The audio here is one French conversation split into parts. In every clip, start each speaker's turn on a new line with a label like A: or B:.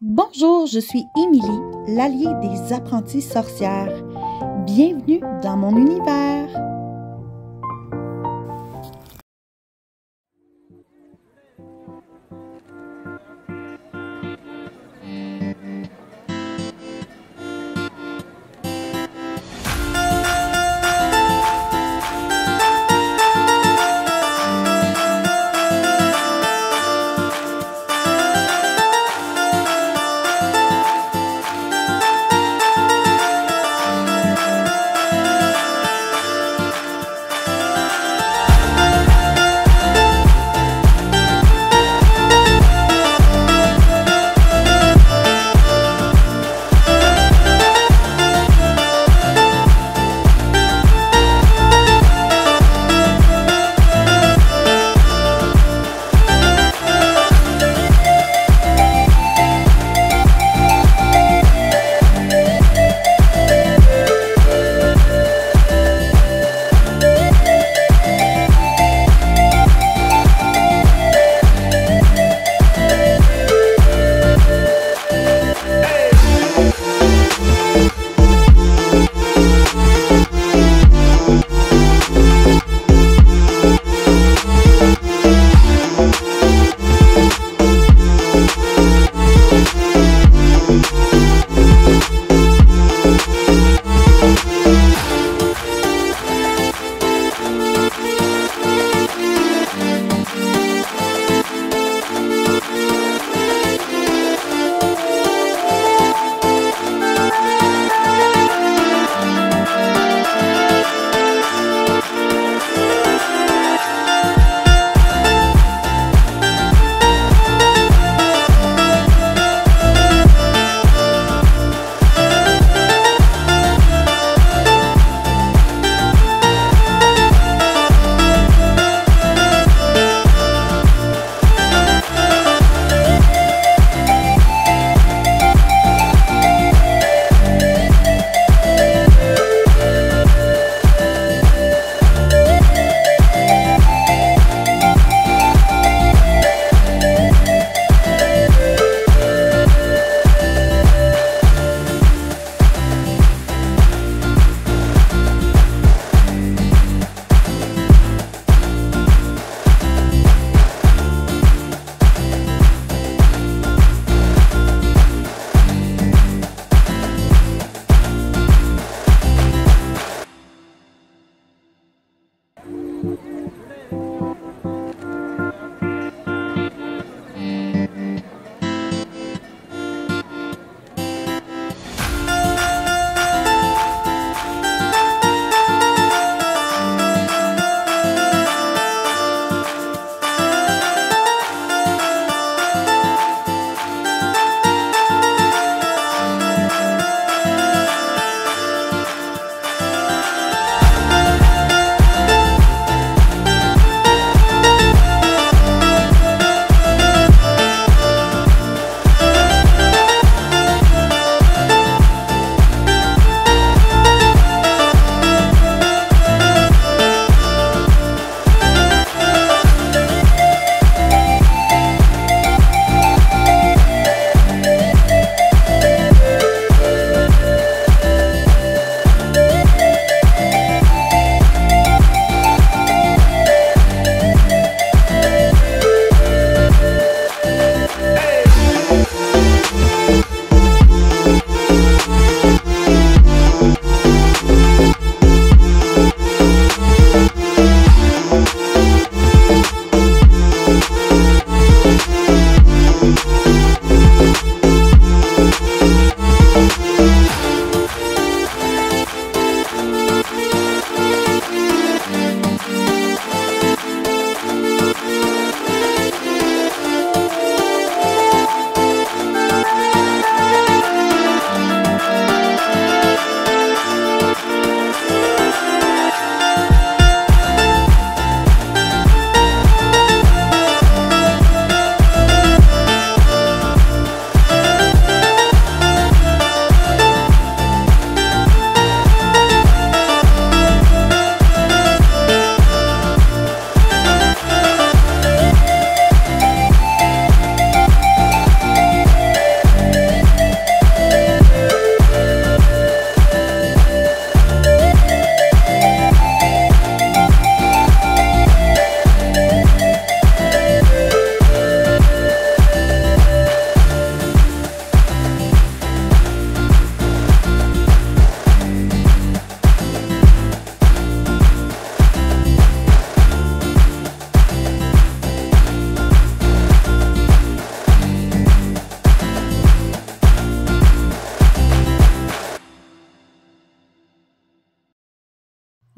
A: Bonjour, je suis Émilie, l'alliée des apprentis sorcières. Bienvenue dans mon univers.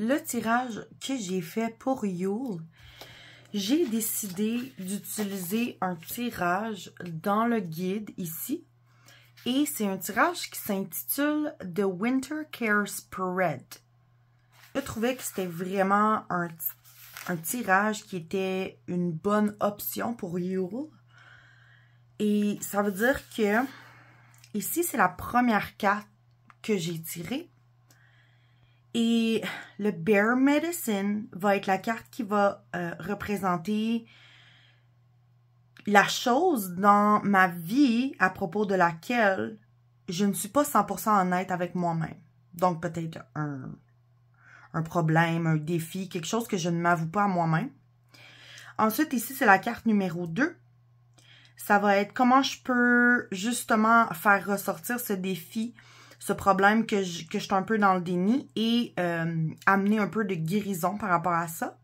A: le tirage que j'ai fait pour Yule, j'ai décidé d'utiliser un tirage dans le guide ici. Et c'est un tirage qui s'intitule The Winter Care Spread. Je trouvais que c'était vraiment un tirage qui était une bonne option pour Yule. Et ça veut dire que ici, c'est la première carte que j'ai tirée. Et le Bear Medicine va être la carte qui va représenter la chose dans ma vie à propos de laquelle je ne suis pas 100% honnête avec moi-même. Donc peut-être un problème, un défi, quelque chose que je ne m'avoue pas à moi-même. Ensuite, ici, c'est la carte numéro 2. Ça va être comment je peux justement faire ressortir ce défi, ce problème que je suis un peu dans le déni et amener un peu de guérison par rapport à ça.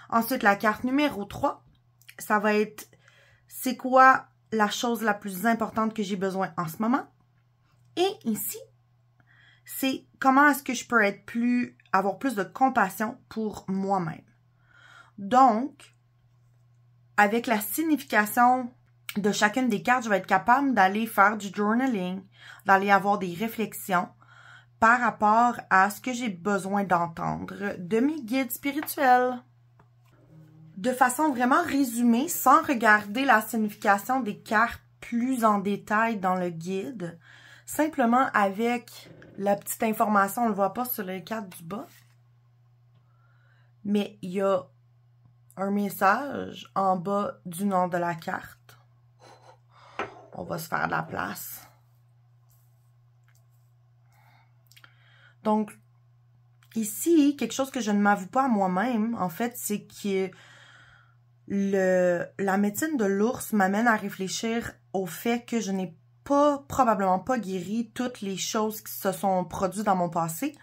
A: Ensuite, la carte numéro 3, ça va être c'est quoi la chose la plus importante que j'ai besoin en ce moment. Et ici, c'est comment est-ce que je peux avoir plus de compassion pour moi-même. Donc, avec la signification de chacune des cartes, je vais être capable d'aller faire du journaling, d'aller avoir des réflexions par rapport à ce que j'ai besoin d'entendre de mes guides spirituels. De façon vraiment résumée, sans regarder la signification des cartes plus en détail dans le guide, simplement avec la petite information, on ne le voit pas sur les cartes du bas, mais il y a un message en bas du nom de la carte. On va se faire de la place. Donc, ici, quelque chose que je ne m'avoue pas à moi-même, en fait, c'est que la médecine de l'ours m'amène à réfléchir au fait que je n'ai probablement pas guéri toutes les choses qui se sont produites dans mon passé.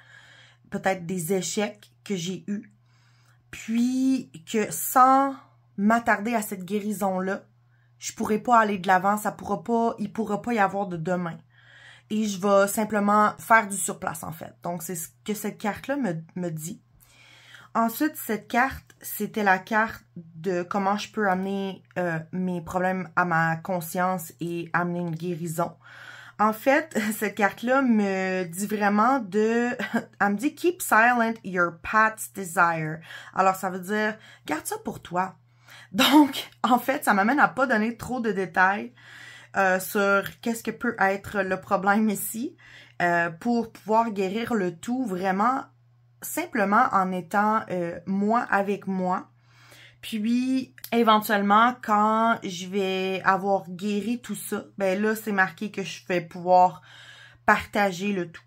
A: Peut-être des échecs que j'ai eus. Puis que sans m'attarder à cette guérison-là, je pourrais pas aller de l'avant, il pourra pas y avoir de demain. Et je vais simplement faire du surplace, en fait. Donc, c'est ce que cette carte-là me dit. Ensuite, cette carte, c'était la carte de comment je peux amener mes problèmes à ma conscience et amener une guérison. En fait, cette carte-là me dit vraiment elle me dit « Keep silent your path's desire ». Alors, ça veut dire « Garde ça pour toi ». Donc, en fait, ça m'amène à pas donner trop de détails sur qu'est-ce que peut être le problème ici pour pouvoir guérir le tout vraiment simplement en étant moi avec moi. Puis, éventuellement, quand je vais avoir guéri tout ça, ben là, c'est marqué que je vais pouvoir partager le tout.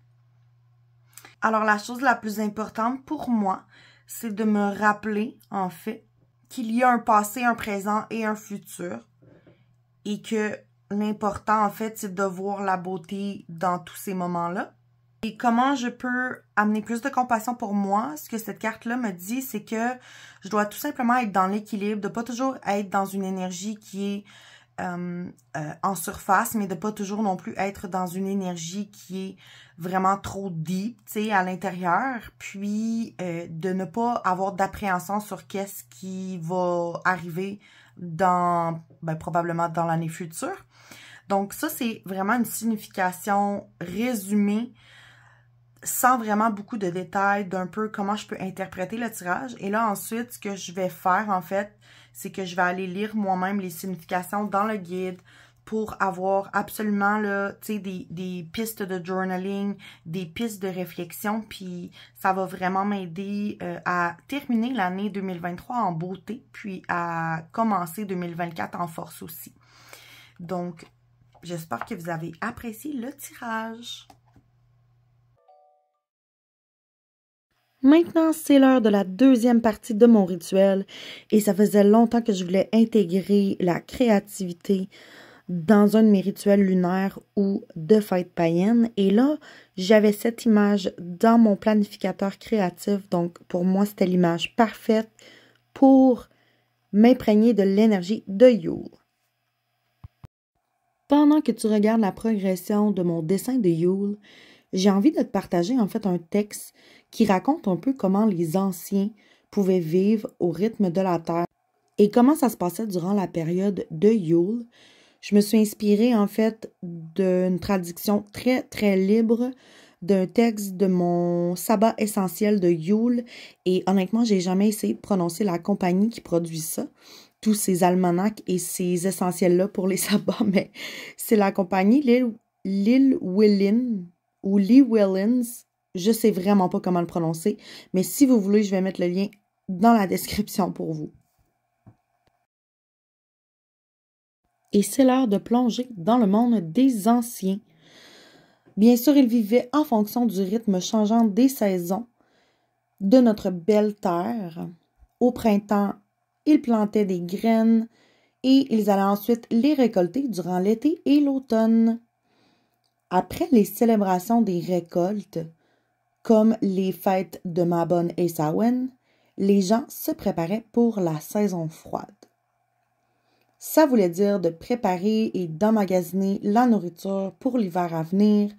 A: Alors, la chose la plus importante pour moi, c'est de me rappeler, en fait, qu'il y a un passé, un présent et un futur. Et que l'important, en fait, c'est de voir la beauté dans tous ces moments-là. Et comment je peux amener plus de compassion pour moi? Ce que cette carte-là me dit, c'est que je dois tout simplement être dans l'équilibre, de pas toujours être dans une énergie qui est en surface, mais de pas toujours non plus être dans une énergie qui est vraiment trop deep, tu sais, à l'intérieur. Puis, de ne pas avoir d'appréhension sur qu'est-ce qui va arriver probablement dans l'année future. Donc, ça, c'est vraiment une signification résumée sans vraiment beaucoup de détails d'un peu comment je peux interpréter le tirage. Et là, ensuite, ce que je vais faire, en fait, c'est que je vais aller lire moi-même les significations dans le guide pour avoir absolument, là, tu sais, des pistes de journaling, des pistes de réflexion, puis ça va vraiment m'aider à terminer l'année 2023 en beauté, puis à commencer 2024 en force aussi. Donc, j'espère que vous avez apprécié le tirage. Maintenant, c'est l'heure de la deuxième partie de mon rituel et ça faisait longtemps que je voulais intégrer la créativité dans un de mes rituels lunaires ou de fête païenne. Et là, j'avais cette image dans mon planificateur créatif. Donc, pour moi, c'était l'image parfaite pour m'imprégner de l'énergie de Yule. Pendant que tu regardes la progression de mon dessin de Yule, j'ai envie de te partager en fait un texte qui raconte un peu comment les anciens pouvaient vivre au rythme de la Terre et comment ça se passait durant la période de Yule. Je me suis inspirée en fait d'une traduction très très libre d'un texte de mon sabbat essentiel de Yule et honnêtement, j'ai jamais essayé de prononcer la compagnie qui produit ça, tous ces almanachs et ces essentiels-là pour les sabbats, mais c'est la compagnie Lil Willin ou Lee Willins. Je sais vraiment pas comment le prononcer, mais si vous voulez, je vais mettre le lien dans la description pour vous. Et c'est l'heure de plonger dans le monde des anciens. Bien sûr, ils vivaient en fonction du rythme changeant des saisons de notre belle terre. Au printemps, ils plantaient des graines et ils allaient ensuite les récolter durant l'été et l'automne. Après les célébrations des récoltes, comme les fêtes de Mabon et Samhain, les gens se préparaient pour la saison froide. Ça voulait dire de préparer et d'emmagasiner la nourriture pour l'hiver à venir,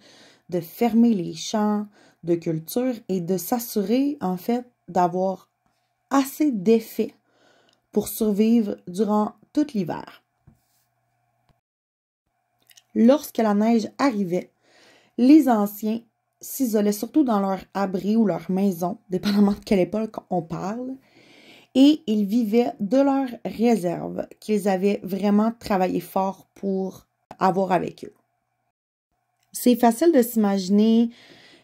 A: de fermer les champs de culture et de s'assurer en fait d'avoir assez d'effets pour survivre durant tout l'hiver. Lorsque la neige arrivait, les anciens s'isolaient surtout dans leur abri ou leur maison, dépendamment de quelle époque on parle, et ils vivaient de leurs réserves qu'ils avaient vraiment travaillé fort pour avoir avec eux. C'est facile de s'imaginer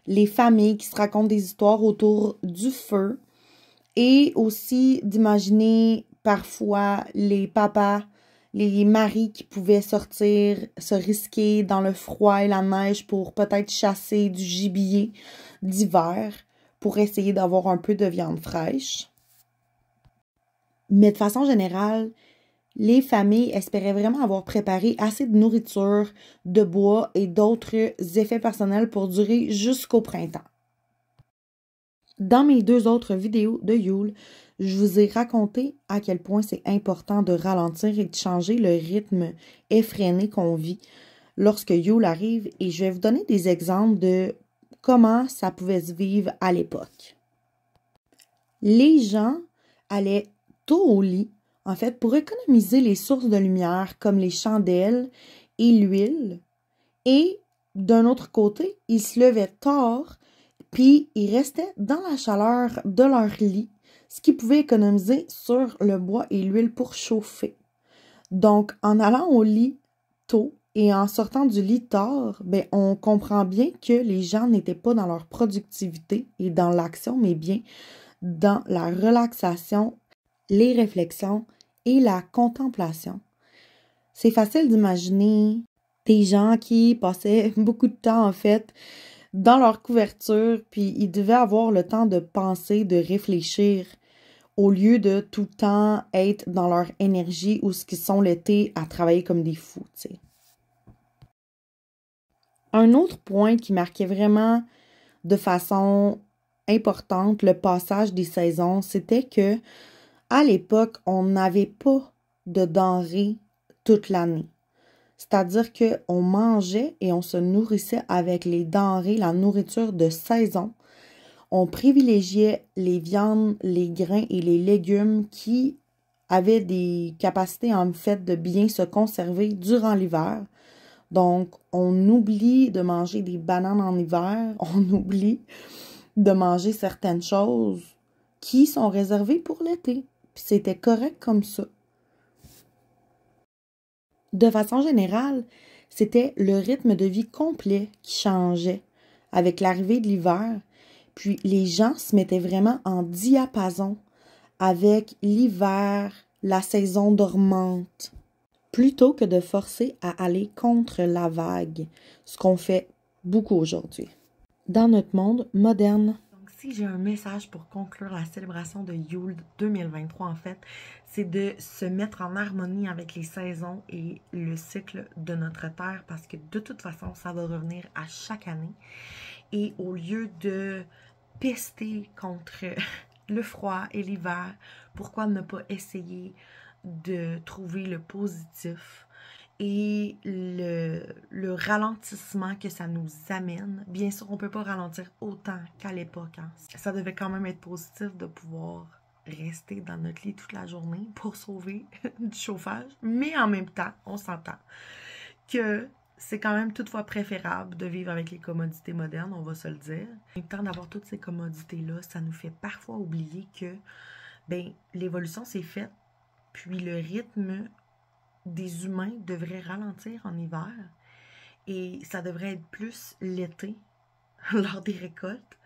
A: les familles qui se racontent des histoires autour du feu et aussi d'imaginer parfois les papas, les maris qui pouvaient sortir, se risquer dans le froid et la neige pour peut-être chasser du gibier d'hiver pour essayer d'avoir un peu de viande fraîche. Mais de façon générale, les familles espéraient vraiment avoir préparé assez de nourriture, de bois et d'autres effets personnels pour durer jusqu'au printemps. Dans mes 2 autres vidéos de Yule, je vous ai raconté à quel point c'est important de ralentir et de changer le rythme effréné qu'on vit lorsque Yule arrive et je vais vous donner des exemples de comment ça pouvait se vivre à l'époque. Les gens allaient tôt au lit, en fait, pour économiser les sources de lumière comme les chandelles et l'huile. Et d'un autre côté, ils se levaient tard, puis ils restaient dans la chaleur de leur lit, ce qui pouvait économiser sur le bois et l'huile pour chauffer. Donc, en allant au lit tôt et en sortant du lit tard, ben, on comprend bien que les gens n'étaient pas dans leur productivité et dans l'action, mais bien dans la relaxation, les réflexions et la contemplation. C'est facile d'imaginer des gens qui passaient beaucoup de temps, en fait, dans leur couverture, puis ils devaient avoir le temps de penser, de réfléchir, au lieu de tout le temps être dans leur énergie ou ce qu'ils sont l'été à travailler comme des fous, tu sais. Un autre point qui marquait vraiment de façon importante le passage des saisons, c'était que à l'époque, on n'avait pas de denrées toute l'année. C'est-à-dire qu'on mangeait et on se nourrissait avec les denrées, la nourriture de saison. On privilégiait les viandes, les grains et les légumes qui avaient des capacités en fait de bien se conserver durant l'hiver. Donc, on oublie de manger des bananes en hiver, on oublie de manger certaines choses qui sont réservées pour l'été. Puis c'était correct comme ça. De façon générale, c'était le rythme de vie complet qui changeait avec l'arrivée de l'hiver. Puis les gens se mettaient vraiment en diapason avec l'hiver, la saison dormante, plutôt que de forcer à aller contre la vague, ce qu'on fait beaucoup aujourd'hui. Dans notre monde moderne. Donc, si j'ai un message pour conclure la célébration de Yule 2023, en fait, c'est de se mettre en harmonie avec les saisons et le cycle de notre Terre, parce que de toute façon, ça va revenir à chaque année. Et au lieu de pester contre le froid et l'hiver, pourquoi ne pas essayer de trouver le positif et le le ralentissement que ça nous amène. Bien sûr, on ne peut pas ralentir autant qu'à l'époque. Hein. Ça devait quand même être positif de pouvoir rester dans notre lit toute la journée pour sauver du chauffage. Mais en même temps, on s'entend que c'est quand même toutefois préférable de vivre avec les commodités modernes, on va se le dire. En même temps, d'avoir toutes ces commodités-là, ça nous fait parfois oublier que l'évolution s'est faite, puis le rythme des humains devrait ralentir en hiver et ça devrait être plus l'été, lors des récoltes,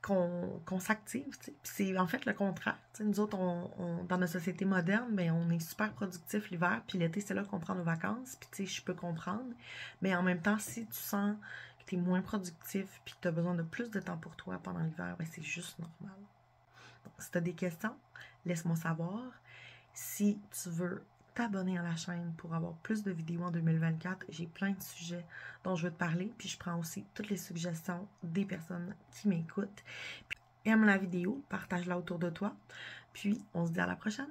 A: qu'on s'active. C'est en fait le contraire. T'sais. Nous autres, dans notre société moderne, on est super productif l'hiver, puis l'été, c'est là qu'on prend nos vacances. Puis je peux comprendre. Mais en même temps, si tu sens que tu es moins productif puis que tu as besoin de plus de temps pour toi pendant l'hiver, c'est juste normal. Donc, si tu as des questions, laisse-moi savoir. Si tu veux t'abonner à la chaîne pour avoir plus de vidéos en 2024. J'ai plein de sujets dont je veux te parler. Puis je prends aussi toutes les suggestions des personnes qui m'écoutent. Aime la vidéo, partage-la autour de toi. Puis on se dit à la prochaine.